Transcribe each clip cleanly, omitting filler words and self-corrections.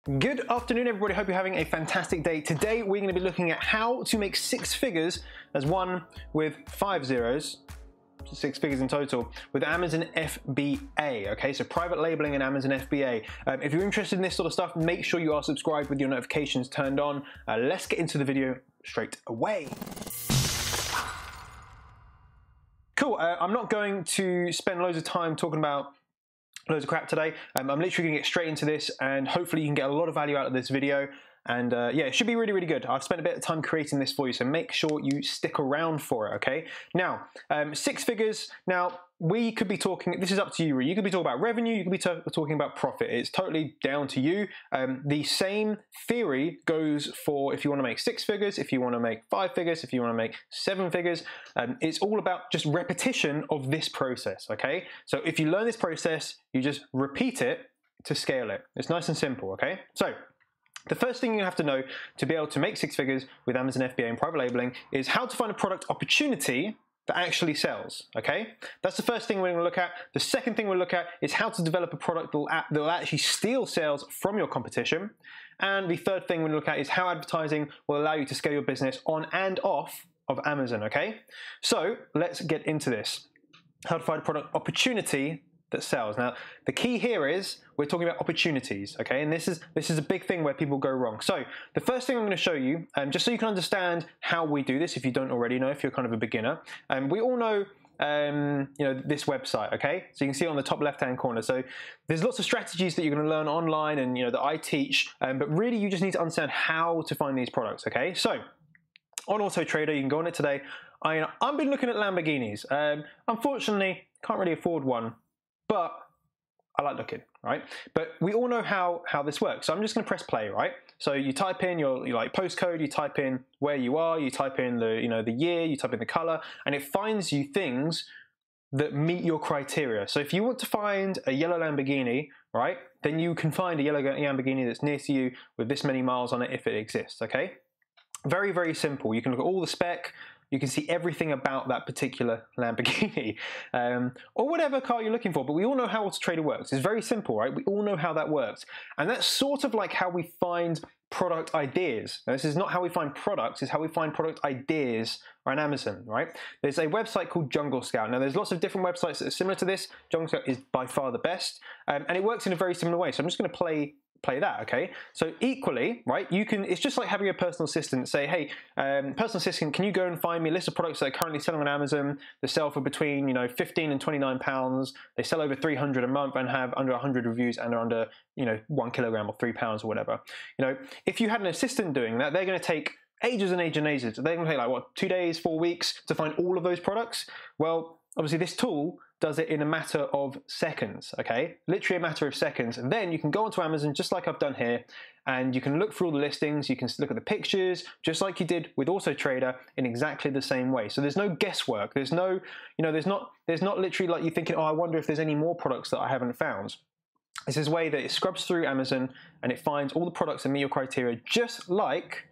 Good afternoon, everybody. Hope you're having a fantastic day. Today, we're going to be looking at how to make six figures as one with 5 zeros, 6 figures in total, with Amazon FBA. Okay, so private labeling and Amazon FBA. If you're interested in this sort of stuff, make sure you are subscribed with your notifications turned on. Let's get into the video straight away. Cool. I'm not going to spend loads of time talking about loads of crap today. I'm literally gonna get straight into this, and hopefully you can get a lot of value out of this video. And yeah, it should be really, really good. I've spent a bit of time creating this for you, so make sure you stick around for it, okay? Now, 6 figures. Now, we could be talking, this is up to you. You could be talking about revenue, you could be talking about profit. It's totally down to you. The same theory goes for if you want to make 6 figures, if you want to make 5 figures, if you want to make 7 figures. It's all about just repetition of this process, okay? So if you learn this process, you just repeat it to scale it. It's nice and simple, okay? So the first thing you have to know to be able to make 6 figures with Amazon FBA and private labeling is how to find a product opportunity that actually sells, okay? That's the first thing we're gonna look at. The second thing we'll look at is how to develop a product that will actually steal sales from your competition. And the third thing we're gonna look at is how advertising will allow you to scale your business on and off of Amazon, okay? So let's get into this. How to find a product opportunity that sells. Now, the key here is we're talking about opportunities, okay? And this is a big thing where people go wrong. So the first thing I'm going to show you, just so you can understand how we do this, if you don't already know, if you're kind of a beginner, we all know you know, this website, okay? So you can see it on the top left-hand corner. So there's lots of strategies that you're going to learn online and, you know, that I teach, but really you just need to understand how to find these products, okay? So on Auto Trader, you can go on it today. I've been looking at Lamborghinis. Unfortunately, can't really afford one, but I like looking, right? But we all know how this works. So I'm just going to press play, right? So you type in your like postcode, you type in where you are, you type in the year, you type in the color, and it finds you things that meet your criteria. So if you want to find a yellow Lamborghini, right, then you can find a yellow Lamborghini that's near to you with this many miles on it if it exists, okay? Very, very simple. You can look at all the spec. You can see everything about that particular Lamborghini or whatever car you're looking for, but we all know how Auto Trader works. It's very simple, right? We all know how that works. And that's sort of like how we find product ideas. Now, this is not how we find products, it's how we find product ideas on Amazon, right? There's a website called Jungle Scout. Now, there's lots of different websites that are similar to this. Jungle Scout is by far the best, and it works in a very similar way. So I'm just going to play that, okay? So equally, right, you can, it's just like having a personal assistant say, hey, personal assistant, can you go and find me a list of products that are currently selling on Amazon? They sell for between, 15 and 29 pounds. They sell over 300 a month and have under 100 reviews and are under, 1 kilogram or 3 pounds or whatever. If you had an assistant doing that, they're going to take ages and ages and ages. They're going to take like, what, 2 days, 4 weeks to find all of those products? Well, obviously this tool does it in a matter of seconds, okay? Literally a matter of seconds. And then you can go onto Amazon, just like I've done here, and you can look through all the listings, you can look at the pictures, just like you did with Auto Trader in exactly the same way. So there's no guesswork. There's no, there's not literally like you thinking, oh, I wonder if there's any more products that I haven't found. It's this way that it scrubs through Amazon and it finds all the products that meet your criteria, just like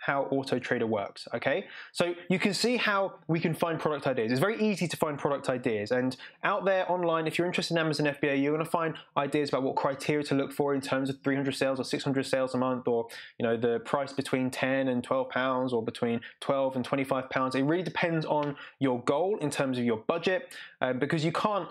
how Auto Trader works, okay? So you can see how we can find product ideas. It's very easy to find product ideas, and out there online, if you're interested in Amazon FBA, you're gonna find ideas about what criteria to look for in terms of 300 sales or 600 sales a month, or the price between 10 and 12 pounds, or between 12 and 25 pounds. It really depends on your goal in terms of your budget, because you can't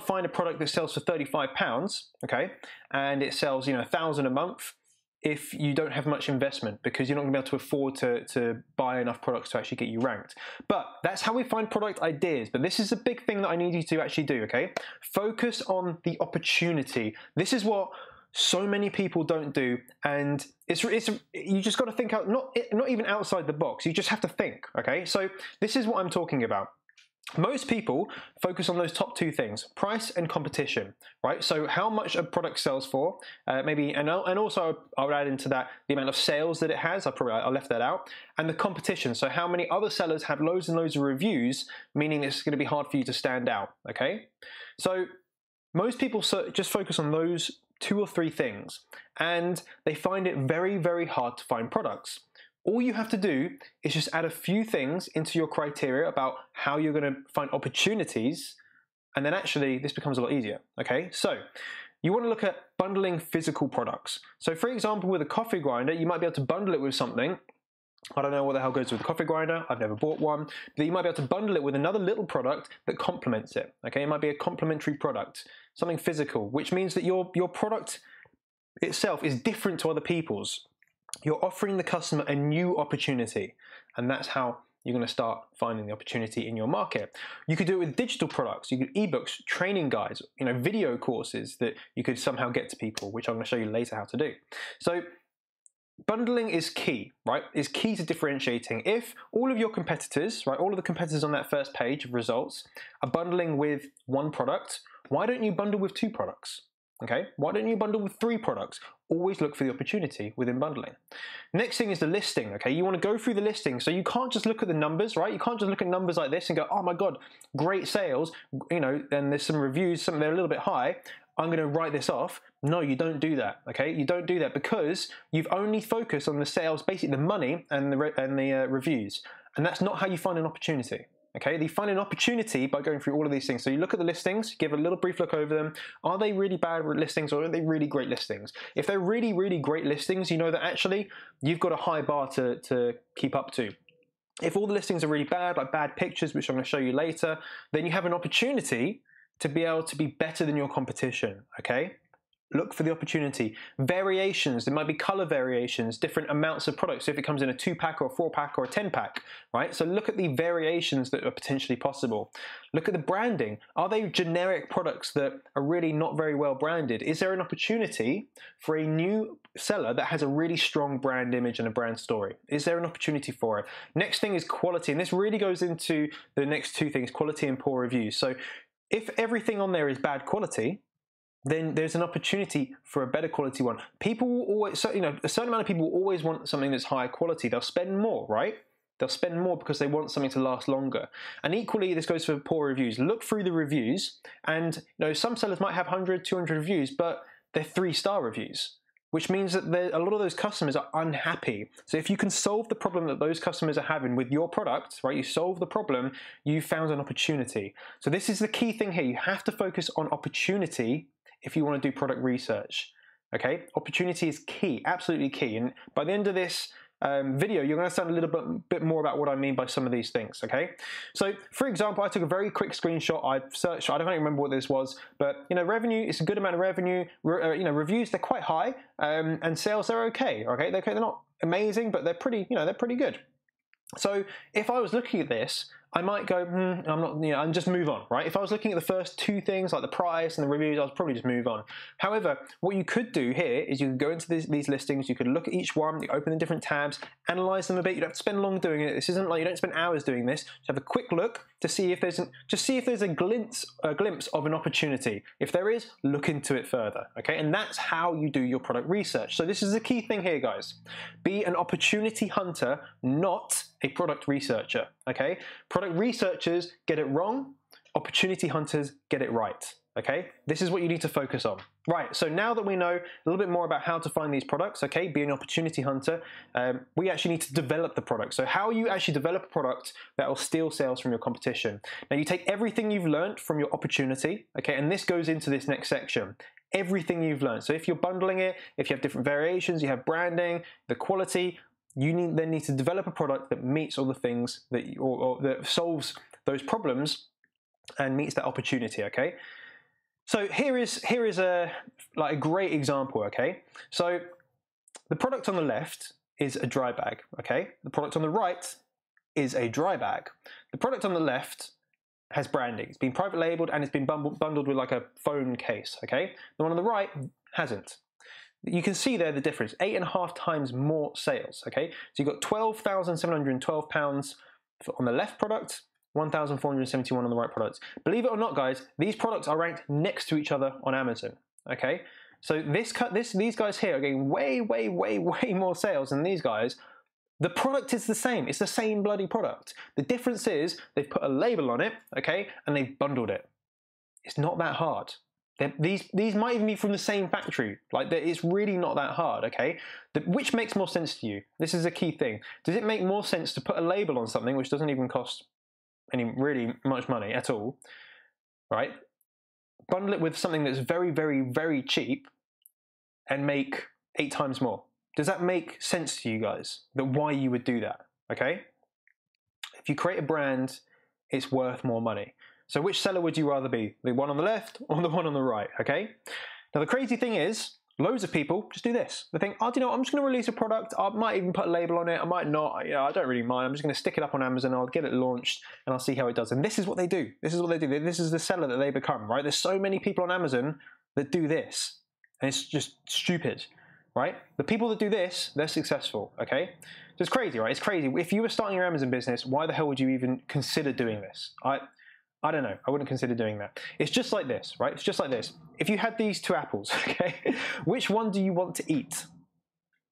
find a product that sells for 35 pounds, okay, and it sells 1,000 a month if you don't have much investment, because you're not going to be able to afford to buy enough products to actually get you ranked. But that's how we find product ideas. But this is a big thing that I need you to actually do, okay? Focus on the opportunity. This is what so many people don't do, and you just got to think out, not even outside the box. You just have to think, okay? So this is what I'm talking about. Most people focus on those top 2 things, price and competition, right? So how much a product sells for, maybe, and also I would add into that the amount of sales that it has. I left that out, and the competition. So how many other sellers have loads and loads of reviews, meaning it's going to be hard for you to stand out. Okay, so most people just focus on those 2 or 3 things, and they find it very, very hard to find products. All you have to do is just add a few things into your criteria about how you're going to find opportunities, and then actually this becomes a lot easier, okay? So you want to look at bundling physical products. So for example, with a coffee grinder, you might be able to bundle it with something. I don't know what the hell goes with a coffee grinder. I've never bought one. But you might be able to bundle it with another little product that complements it. Okay, it might be a complementary product, something physical, which means that your product itself is different to other people's. You're offering the customer a new opportunity, and that's how you're going to start finding the opportunity in your market. You could do it with digital products. You could ebooks, training guides, video courses that you could somehow get to people, which I'm going to show you later how to do. So bundling is key, right? Is key to differentiating. If all of your competitors, right, all of the competitors on that first page of results are bundling with one product, why don't you bundle with 2 products? Okay, why don't you bundle with 3 products? Always look for the opportunity within bundling. Next thing is the listing, okay? You want to go through the listing, so you can't just look at the numbers, right? You can't just look at numbers like this and go, oh my God, great sales, and there's some reviews, they're a little bit high, I'm going to write this off. No, you don't do that, okay? You don't do that because you've only focused on the sales, basically the money and the reviews, and that's not how you find an opportunity. Okay, you find an opportunity by going through all of these things. So you look at the listings, give a little brief look over them. Are they really bad listings or are they really great listings? If they're really, really great listings, you know that actually you've got a high bar to keep up to. If all the listings are really bad, like bad pictures, which I'm going to show you later, then you have an opportunity to be able to be better than your competition, okay? Look for the opportunity. Variations, there might be color variations, different amounts of products. So if it comes in a 2-pack or a 4-pack or a 10-pack, right? So look at the variations that are potentially possible. Look at the branding. Are they generic products that are really not very well branded? Is there an opportunity for a new seller that has a really strong brand image and a brand story? Is there an opportunity for it? Next thing is quality, and this really goes into the next 2 things, quality and poor reviews. So if everything on there is bad quality, then there's an opportunity for a better quality one. People will always, a certain amount of people will always want something that's higher quality. They'll spend more, right? They'll spend more because they want something to last longer. And equally, this goes for poor reviews. Look through the reviews, and some sellers might have 100, 200 reviews, but they're 3-star reviews, which means that a lot of those customers are unhappy. So if you can solve the problem that those customers are having with your product, right, you solve the problem, you found an opportunity. So this is the key thing here. You have to focus on opportunity if you want to do product research, okay? Opportunity is key, absolutely key. And by the end of this video, you're going to understand a little bit more about what I mean by some of these things, okay? So, for example, I took a very quick screenshot. I searched, I don't even remember what this was, but, revenue, it's a good amount of revenue. Reviews, they're quite high, and sales, they're okay, okay? They're not amazing, but they're pretty, they're pretty good. So, if I was looking at this, I might go, I'm not, and just move on, right? If I was looking at the first 2 things, like the price and the reviews, I'd probably just move on. However, what you could do here is you could go into these listings, you could look at each one, you open the different tabs, analyze them a bit. You don't have to spend long doing it. This isn't like you don't spend hours doing this. Just have a quick look to see if there's a glimpse of an opportunity. If there is, look into it further, okay? And that's how you do your product research. So this is the key thing here, guys. Be an opportunity hunter, not a product researcher, okay? Product researchers get it wrong, opportunity hunters get it right, okay? This is what you need to focus on. Right, so now that we know a little bit more about how to find these products, okay, be an opportunity hunter, we actually need to develop the product. So how you actually develop a product that will steal sales from your competition. Now you take everything you've learned from your opportunity, okay, and this goes into this next section. Everything you've learned. So if you're bundling it, if you have different variations, you have branding, the quality, you then need to develop a product that meets all the things that or that solves those problems and meets that opportunity, okay? So here is a great example, okay? So the product on the left is a dry bag, okay? The product on the right is a dry bag. The product on the left has branding. It's been private labeled and it's been bundled with like a phone case, okay? The one on the right hasn't. You can see there the difference, 8.5 times more sales, okay? So you've got £12,712 on the left product, 1,471 on the right products. Believe it or not, guys, these products are ranked next to each other on Amazon, okay? So these guys here are getting way, way, way, way more sales than these guys. The product is the same. It's the same bloody product. The difference is they've put a label on it, okay, and they've bundled it. It's not that hard. These might even be from the same factory. It's really not that hard, okay? Which makes more sense to you? This is a key thing. Does it make more sense to put a label on something which doesn't even cost any really much money at all, right? bundle it with something that's very, very, very cheap and make 8 times more. Does that make sense to you guys? That why you would do that, okay? If you create a brand, it's worth more money. So which seller would you rather be? The one on the left or the one on the right, okay? Now the crazy thing is, loads of people just do this. They think, oh, do you know what? I'm just going to release a product. I might even put a label on it. I might not. You know, I don't really mind. I'm just going to stick it up on Amazon. I'll get it launched and I'll see how it does. And this is what they do. This is what they do. This is the seller that they become, right? There's so many people on Amazon that do this. And it's just stupid, right? The people that do this, they're successful, okay? So it's crazy, right? It's crazy. If you were starting your Amazon business, why the hell would you even consider doing this? I don't know. I wouldn't consider doing that. It's just like this, right? It's just like this. If you had these 2 apples, okay, which one do you want to eat,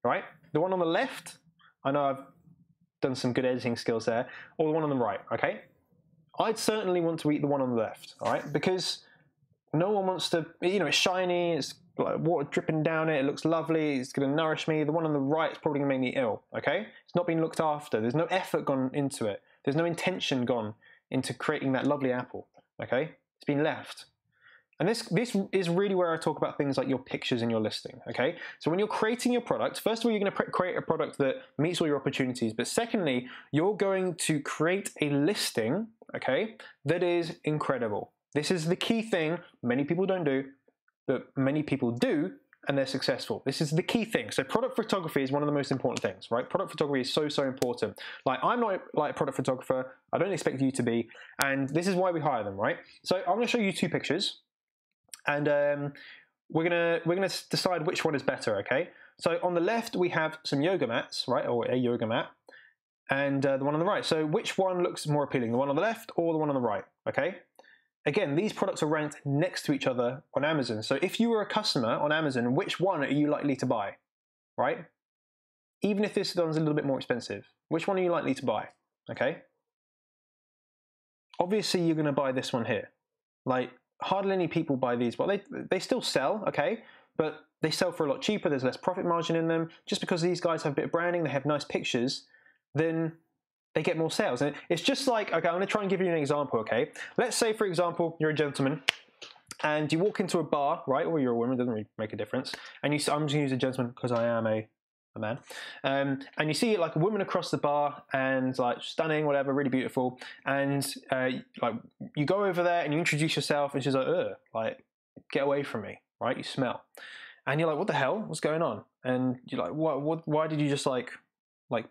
right? The one on the left, I know I've done some good editing skills there, or the one on the right, okay? I'd certainly want to eat the one on the left, all right? Because no one wants to, you know, it's shiny, it's like water dripping down it, it looks lovely, it's going to nourish me. The one on the right is probably going to make me ill, okay? It's not been looked after. There's no effort gone into it. There's no intention gone into creating that lovely apple, okay? It's been left. And this is really where I talk about things like your pictures in your listing, okay? So when you're creating your product, first of all, you're going to create a product that meets all your opportunities, but secondly, you're going to create a listing, okay, that is incredible. This is the key thing many people don't do, but many people do, and they're successful. This is the key thing. So product photography is one of the most important things, right? Product photography is so, so important. Like, I'm not like a product photographer. I don't expect you to be. And this is why we hire them, right? So I'm going to show you 2 pictures. And we're gonna decide which one is better, okay? So on the left, we have some yoga mats, right? Or a yoga mat. And the one on the right. So which one looks more appealing? The one on the left or the one on the right, okay? Again, these products are ranked next to each other on Amazon. So if you were a customer on Amazon, which one are you likely to buy, right? Even if this one's a little bit more expensive, which one are you likely to buy, okay? Obviously, you're going to buy this one here. Like, hardly any people buy these. Well, they still sell, okay? But they sell for a lot cheaper. There's less profit margin in them. Just because these guys have a bit of branding, they have nice pictures, then they get more sales. And it's just like, okay, I'm going to try and give you an example, okay? Let's say, for example, you're a gentleman and you walk into a bar, right? Or you're a woman, it doesn't really make a difference. And I'm just going to use a gentleman because I am a man. And you see like a woman across the bar and like stunning, whatever, really beautiful. And like you go over there and you introduce yourself and she's like, ugh, like, get away from me, right? You smell. And you're like, what the hell? What's going on? And you're like, why did you just like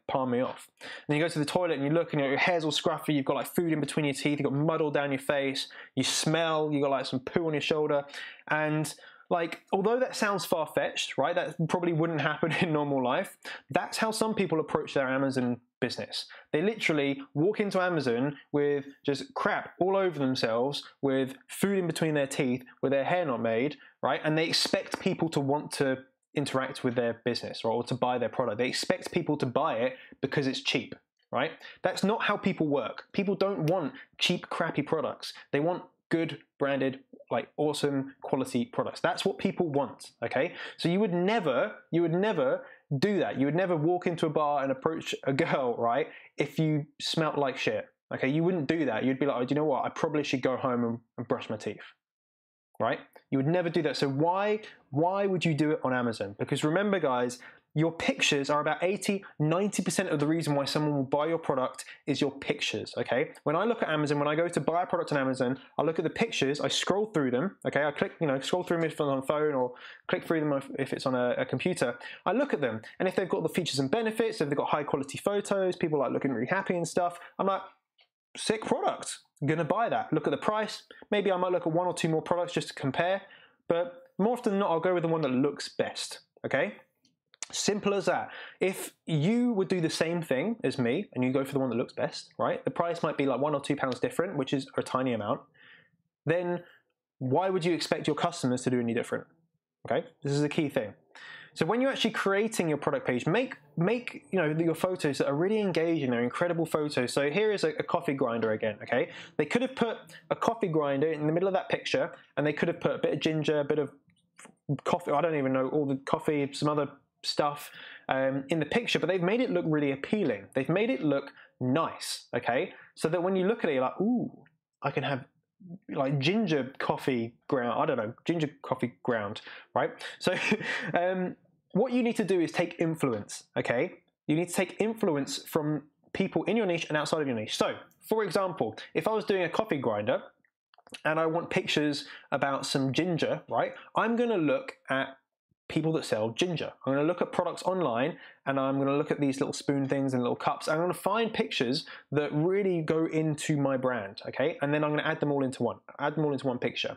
palm me off? And then you go to the toilet and you look and your hair's all scruffy, you've got like food in between your teeth, you've got mud all down your face, you smell, you've got like some poo on your shoulder. And like, although that sounds far-fetched, right, that probably wouldn't happen in normal life, that's how some people approach their Amazon business. They literally walk into Amazon with just crap all over themselves, with food in between their teeth, with their hair not made, right, and they expect people to want to interact with their business or to buy their product. They expect people to buy it because it's cheap, right? That's not how people work. People don't want cheap, crappy products. They want good, branded, like awesome quality products. That's what people want, okay? So you would never do that. You would never walk into a bar and approach a girl, right, if you smelt like shit, okay? You wouldn't do that. You'd be like, oh, do you know what? I probably should go home and brush my teeth, right? You would never do that. So why would you do it on Amazon? Because remember, guys, your pictures are about 80–90% of the reason why someone will buy your product is your pictures, okay? When I look at Amazon, when I go to buy a product on Amazon, I look at the pictures, I scroll through them, okay? I click, scroll through them if it's on a phone or click through them if it's on a computer. I look at them, and if they've got the features and benefits, if they've got high quality photos, people like looking really happy and stuff, I'm like, sick product. I'm gonna buy that. Look at the price. Maybe I might look at 1 or 2 more products just to compare, but more often than not, I'll go with the one that looks best, okay? Simple as that. If you would do the same thing as me and you go for the one that looks best, right? The price might be like £1 or £2 different, which is a tiny amount. Then why would you expect your customers to do any different? Okay, this is a key thing. So when you're actually creating your product page, make your photos that are really engaging. They're incredible photos. So here is a coffee grinder again. Okay, they could have put a coffee grinder in the middle of that picture, and they could have put a bit of ginger, a bit of coffee. I don't even know, all the coffee, some other stuff in the picture, but they've made it look really appealing. They've made it look nice. Okay, so that when you look at it, you're like, ooh, I can have like ginger coffee ground, I don't know, ginger coffee ground, right? So what you need to do is take influence, okay? You need to take influence from people in your niche and outside of your niche. So, for example, if I was doing a coffee grinder and I want pictures about some ginger, right? I'm going to look at people that sell ginger. I'm going to look at products online, and I'm going to look at these little spoon things and little cups. I'm going to find pictures that really go into my brand, okay? And then I'm going to add them all into one picture.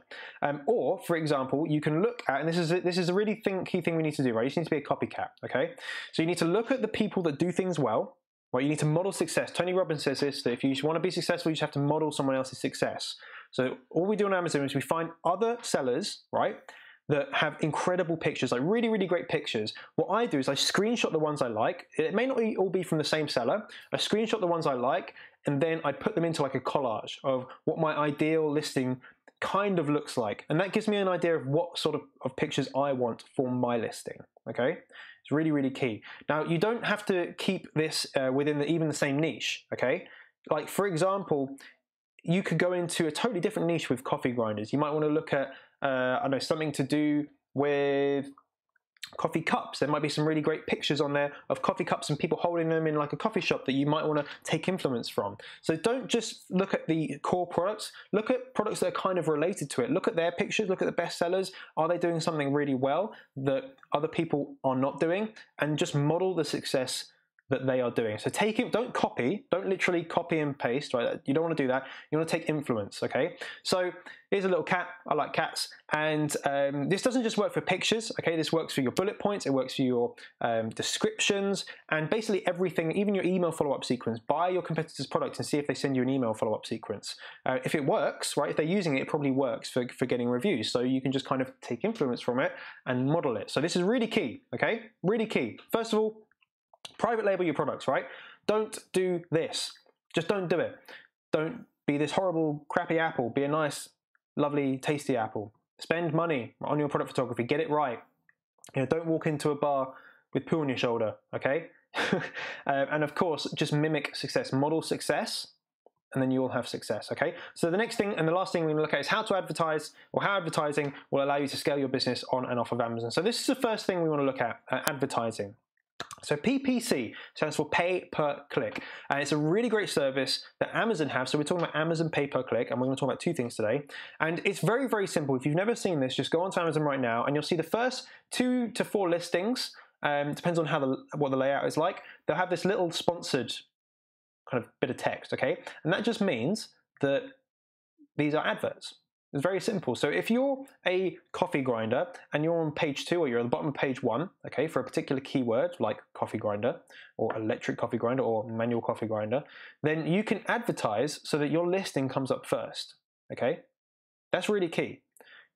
Or, for example, you can look at, and this is a really key thing we need to do, right? You just need to be a copycat, okay? So you need to look at the people that do things well, right? You need to model success. Tony Robbins says this, that if you want to be successful, you just have to model someone else's success. So all we do on Amazon is we find other sellers, right, that have incredible pictures, like really, really great pictures. What I do is I screenshot the ones I like. It may not all be from the same seller. I screenshot the ones I like, and then I put them into like a collage of what my ideal listing kind of looks like. And that gives me an idea of what sort of pictures I want for my listing, okay? It's really, really key. Now, you don't have to keep this within even the same niche, okay? Like, for example, you could go into a totally different niche with coffee grinders. You might want to look at, I don't know, something to do with coffee cups. There might be some really great pictures on there of coffee cups and people holding them in like a coffee shop that you might want to take influence from. So don't just look at the core products. Look at products that are kind of related to it. Look at their pictures. Look at the best sellers. Are they doing something really well that other people are not doing? And just model the success that they are doing. So don't copy, don't literally copy and paste, right? You don't want to do that. You want to take influence, okay? So here's a little cat. I like cats. And this doesn't just work for pictures, okay? This works for your bullet points. It works for your descriptions and basically everything, even your email follow-up sequence. Buy your competitor's product and see if they send you an email follow-up sequence. If it works, right? If they're using it, it probably works for getting reviews. So you can just kind of take influence from it and model it. So this is really key, okay? Really key. First of all, private label your products, right? Don't do this. Just don't do it. Don't be this horrible, crappy apple. Be a nice, lovely, tasty apple. Spend money on your product photography. Get it right. You know, don't walk into a bar with poo on your shoulder, okay? And of course, just mimic success. Model success, and then you will have success, okay? So the next thing and the last thing we're going to look at is how to advertise, or how advertising will allow you to scale your business on and off of Amazon. So this is the first thing we want to look at, advertising. So PPC stands for pay per click, and it's a really great service that Amazon have. So we're talking about Amazon pay per click, and we're going to talk about two things today. And it's very, very simple. If you've never seen this, just go onto Amazon right now, and you'll see the first 2 to 4 listings. Depends on what the layout is like. They'll have this little sponsored kind of bit of text, okay? And that just means that these are adverts. It's very simple. So if you're a coffee grinder and you're on page 2 or you're at the bottom of page 1, okay, for a particular keyword like coffee grinder or electric coffee grinder or manual coffee grinder, then you can advertise so that your listing comes up first, okay? That's really key.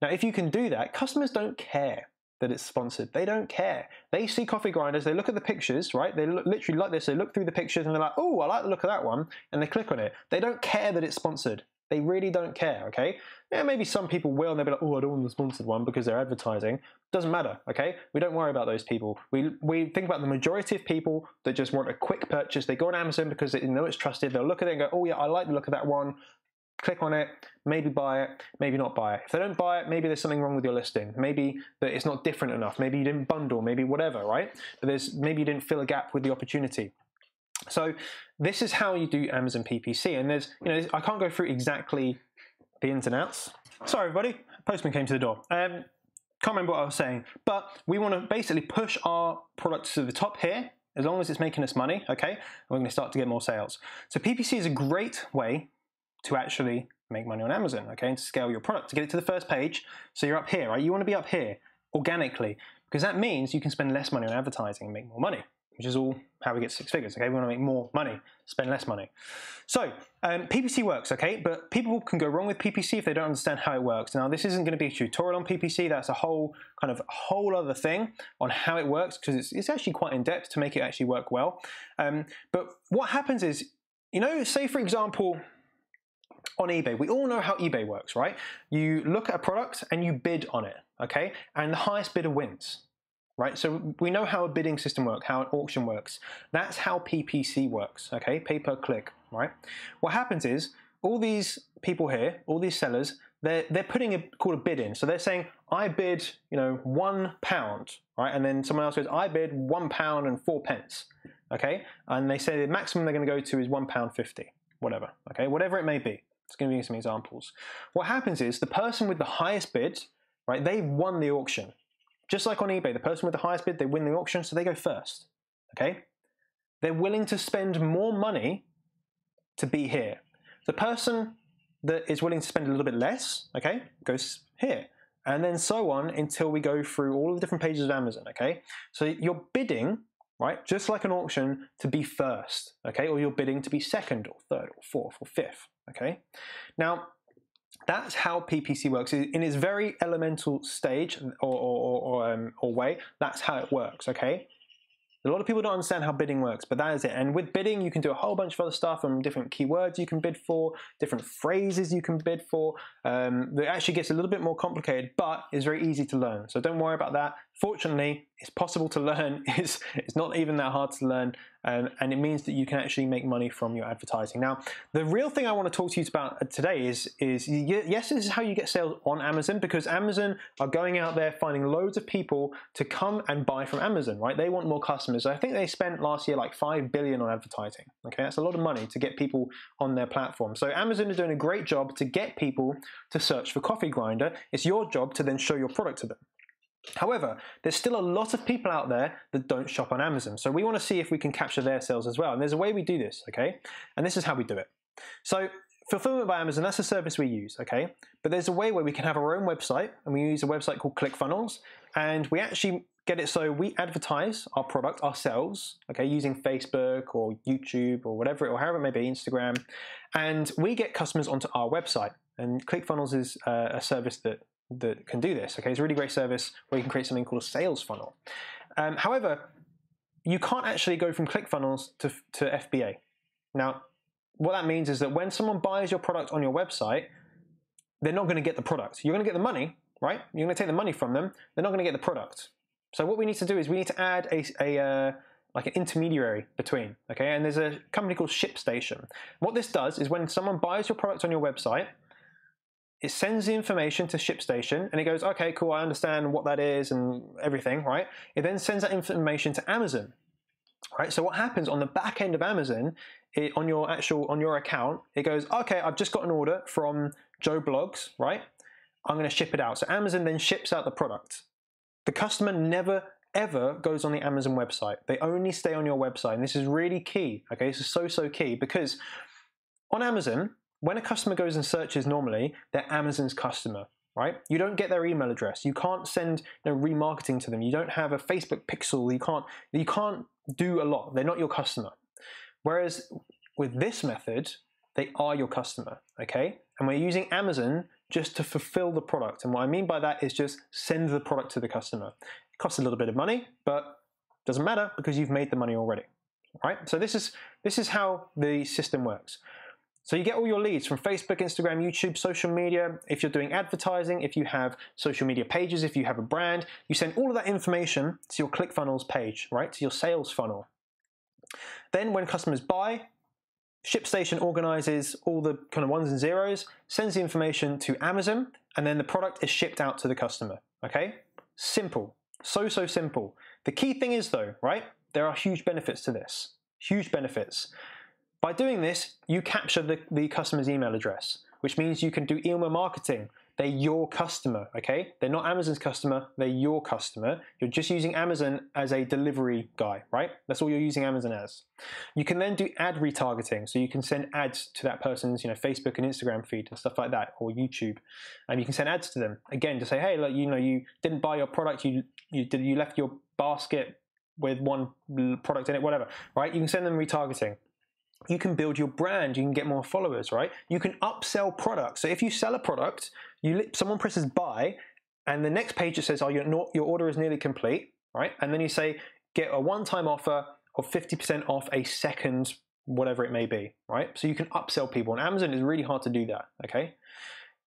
Now, if you can do that, customers don't care that it's sponsored. They don't care. They see coffee grinders, they look at the pictures, right? They look literally like this. They look through the pictures and they're like, oh, I like the look of that one, and they click on it. They don't care that it's sponsored. They really don't care, okay? Yeah, maybe some people will, and they'll be like, oh, I don't want the sponsored one because they're advertising. Doesn't matter, okay? We don't worry about those people. We think about the majority of people that just want a quick purchase. They go on Amazon because they know it's trusted. They'll look at it and go, oh, yeah, I like the look of that one. Click on it, maybe buy it, maybe not buy it. If they don't buy it, maybe there's something wrong with your listing. Maybe that it's not different enough. Maybe you didn't bundle, maybe whatever, right? But maybe you didn't fill a gap with the opportunity. So this is how you do Amazon PPC. And I can't go through exactly the ins and outs. Sorry, everybody, postman came to the door. Can't remember what I was saying, but we want to basically push our products to the top here, as long as it's making us money, okay? And we're going to start to get more sales. So PPC is a great way to actually make money on Amazon, okay, and to scale your product, to get it to the first page. So you're up here, right? You want to be up here organically, because that means you can spend less money on advertising and make more money, which is all how we get 6 figures, okay? We want to make more money, spend less money. So PPC works, okay? But people can go wrong with PPC if they don't understand how it works. Now, this isn't going to be a tutorial on PPC. That's a whole other thing on how it works, because it's actually quite in-depth to make it actually work well. But what happens is, say for example, on eBay, we all know how eBay works, right? You look at a product and you bid on it, okay? And the highest bidder wins. Right, so we know how a bidding system works, how an auction works. That's how PPC works, okay? Pay per click, right? What happens is all these people here, all these sellers, they're putting called a bid in. So they're saying, I bid, you know, £1, right? And then someone else goes, I bid £1.04, okay? And they say the maximum they're going to go to is £1.50, whatever, okay? Whatever it may be. It's going to give you some examples. What happens is the person with the highest bid, right? They've won the auction. Just like on eBay, the person with the highest bid, they win the auction, so they go first, okay? They're willing to spend more money to be here. The person that is willing to spend a little bit less, okay, goes here. And then so on until we go through all the different pages of Amazon, okay? So you're bidding, right, just like an auction, to be first, okay? Or you're bidding to be second or third or fourth or fifth, okay? Now, that's how PPC works. In its very elemental stage or way, that's how it works, okay? A lot of people don't understand how bidding works, but that is it. And with bidding, you can do a whole bunch of other stuff and different keywords you can bid for, different phrases you can bid for. It actually gets a little bit more complicated, but it's very easy to learn. So don't worry about that. Fortunately, it's possible to learn. It's not even that hard to learn. And it means that you can actually make money from your advertising. Now, the real thing I want to talk to you about today is yes, this is how you get sales on Amazon, because Amazon are going out there finding loads of people to come and buy from Amazon, right? They want more customers. I think they spent last year like $5 billion on advertising. Okay, that's a lot of money to get people on their platform. So Amazon is doing a great job to get people to search for coffee grinder. It's your job to then show your product to them. However, there's still a lot of people out there that don't shop on Amazon. So we want to see if we can capture their sales as well. And there's a way we do this, okay? And this is how we do it. So fulfillment by Amazon, that's a service we use, okay? But there's a way where we can have our own website, and we use a website called ClickFunnels, and we actually get it so we advertise our product ourselves, okay, using Facebook or YouTube or whatever, or however it may be, Instagram, and we get customers onto our website. And ClickFunnels is a service that can do this, okay? It's a really great service where you can create something called a sales funnel. However, you can't actually go from ClickFunnels to FBA. Now, what that means is that when someone buys your product on your website, they're not going to get the product. You're going to get the money, right? You're going to take the money from them. They're not going to get the product. So what we need to do is we need to add like an intermediary between, okay? And there's a company called ShipStation. What this does is when someone buys your product on your website, it sends the information to ShipStation, and it goes, okay, cool, I understand what that is and everything, right? It then sends that information to Amazon, right? So what happens on the back end of Amazon, on your account, it goes, okay, I've just got an order from Joe Blogs, right? I'm going to ship it out. So Amazon then ships out the product. The customer never ever goes on the Amazon website. They only stay on your website, and this is really key. Okay, this is so key, because on Amazon, when a customer goes and searches normally, they're Amazon's customer, right? You don't get their email address. You can't send remarketing to them. You don't have a Facebook pixel. You can't do a lot. They're not your customer. Whereas with this method, they are your customer, okay? And we're using Amazon just to fulfill the product. And what I mean by that is just send the product to the customer. It costs a little bit of money, but doesn't matter because you've made the money already, right? So this is how the system works. So you get all your leads from Facebook, Instagram, YouTube, social media. If you're doing advertising, if you have social media pages, if you have a brand, you send all of that information to your ClickFunnels page, right? To your sales funnel. Then when customers buy, ShipStation organizes all the kind of ones and zeros, sends the information to Amazon, and then the product is shipped out to the customer, okay? Simple, so simple. The key thing is though, right? There are huge benefits to this, huge benefits. By doing this, you capture the customer's email address, which means you can do email marketing. They're your customer, okay? They're not Amazon's customer, they're your customer. You're just using Amazon as a delivery guy, right? That's all you're using Amazon as. You can then do ad retargeting, so you can send ads to that person's Facebook and Instagram feed and stuff like that, or YouTube, and you can send ads to them. Again, to say, hey, look, you didn't buy your product, you left your basket with one product in it, whatever, right? You can send them retargeting. You can build your brand, you can get more followers, right? You can upsell products. So if you sell a product, someone presses buy, and the next page it says, oh, your order is nearly complete, right? And then you say, get a one-time offer of 50% off a second, whatever it may be, right? So you can upsell people, and Amazon is really hard to do that, okay?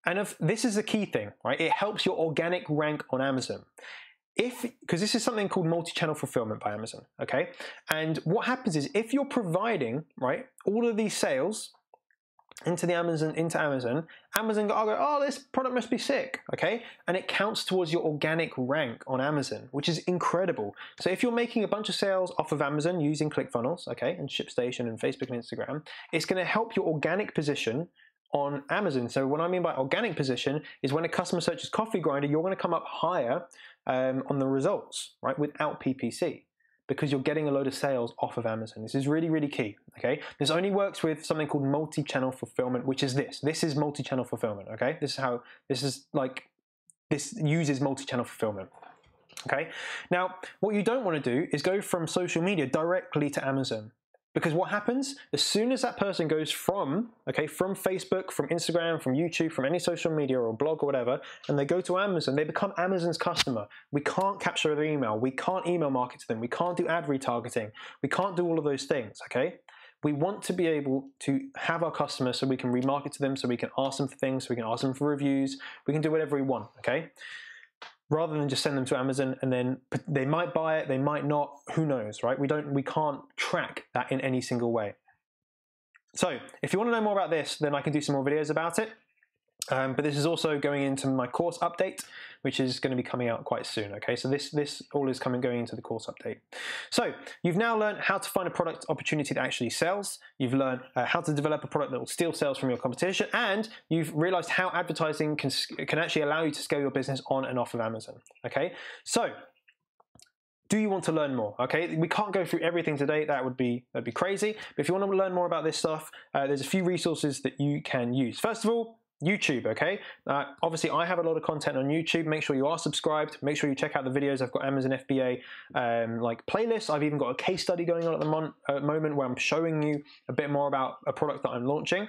And this is the key thing, right? It helps your organic rank on Amazon. Because this is something called multi-channel fulfillment by Amazon, okay? And what happens is if you're providing, right, all of these sales into Amazon, Amazon go, oh, this product must be sick, okay? And it counts towards your organic rank on Amazon, which is incredible. So if you're making a bunch of sales off of Amazon using ClickFunnels, okay, and ShipStation and Facebook and Instagram, it's gonna help your organic position on Amazon. So what I mean by organic position is when a customer searches coffee grinder, you're gonna come up higher on the results, right, without PPC, because you're getting a load of sales off of Amazon. This is really, really key, okay? This only works with something called multi-channel fulfillment, which is this. This is multi-channel fulfillment, okay? This uses multi-channel fulfillment, okay? Now, what you don't want to do is go from social media directly to Amazon. Because what happens, as soon as that person goes from Facebook, from Instagram, from YouTube, from any social media or blog or whatever, and they go to Amazon, they become Amazon's customer. We can't capture their email. We can't email market to them. We can't do ad retargeting. We can't do all of those things, okay? We want to be able to have our customers so we can remarket to them, so we can ask them for things, so we can ask them for reviews. We can do whatever we want, okay? Rather than just send them to Amazon and then they might buy it, they might not, who knows, right? We can't track that in any single way. So if you want to know more about this, then I can do some more videos about it. But this is also going into my course update, which is going to be coming out quite soon, okay? So this all is going into the course update. So you've now learned how to find a product opportunity that actually sells. You've learned how to develop a product that will steal sales from your competition, and you've realized how advertising can actually allow you to scale your business on and off of Amazon, okay? So do you want to learn more? Okay, we can't go through everything today. That'd be crazy. But if you want to learn more about this stuff, there's a few resources that you can use. First of all, YouTube, okay? Obviously, I have a lot of content on YouTube. Make sure you are subscribed. Make sure you check out the videos. I've got Amazon FBA like playlists. I've even got a case study going on at the moment where I'm showing you a bit more about a product that I'm launching.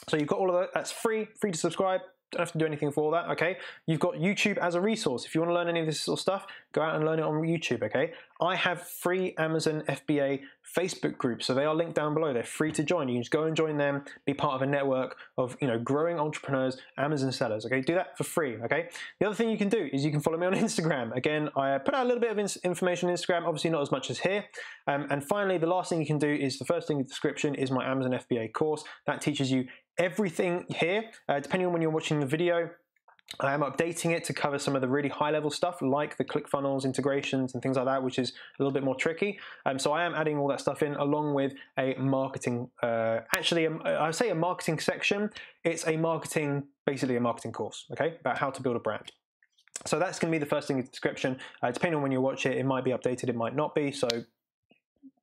So you've got all of that. That's free to subscribe. Don't have to do anything for all that, okay? You've got YouTube as a resource. If you want to learn any of this sort of stuff, go out and learn it on YouTube, okay? I have free Amazon FBA Facebook groups, so they are linked down below. They're free to join. You can just go and join them, be part of a network of growing entrepreneurs, Amazon sellers, okay? Do that for free, okay? The other thing you can do is you can follow me on Instagram. Again, I put out a little bit of information on Instagram, obviously not as much as here. And finally, the last thing you can do is the first thing in the description is my Amazon FBA course. That teaches you everything here, depending on when you're watching the video. I am updating it to cover some of the really high-level stuff, like the ClickFunnels integrations and things like that, which is a little bit more tricky. So I am adding all that stuff in, along with a marketing, I say a marketing section. It's basically a marketing course, okay, about how to build a brand. So that's going to be the first thing in the description. Depending on when you watch it, it might be updated, it might not be, so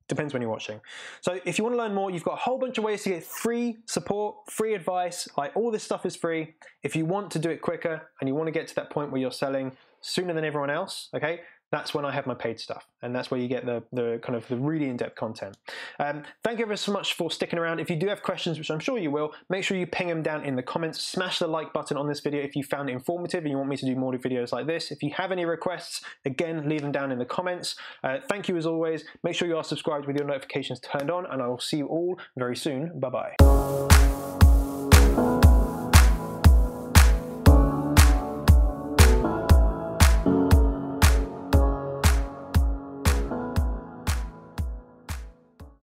depends when you're watching. So if you want to learn more, you've got a whole bunch of ways to get free support, free advice, like all this stuff is free. If you want to do it quicker and you want to get to that point where you're selling sooner than everyone else, okay, that's when I have my paid stuff, and that's where you get the kind of the really in-depth content. Thank you ever so much for sticking around. If you do have questions, which I'm sure you will, make sure you ping them down in the comments. Smash the like button on this video if you found it informative and you want me to do more videos like this. If you have any requests, again, leave them down in the comments. Thank you as always. Make sure you are subscribed with your notifications turned on, and I will see you all very soon. Bye-bye.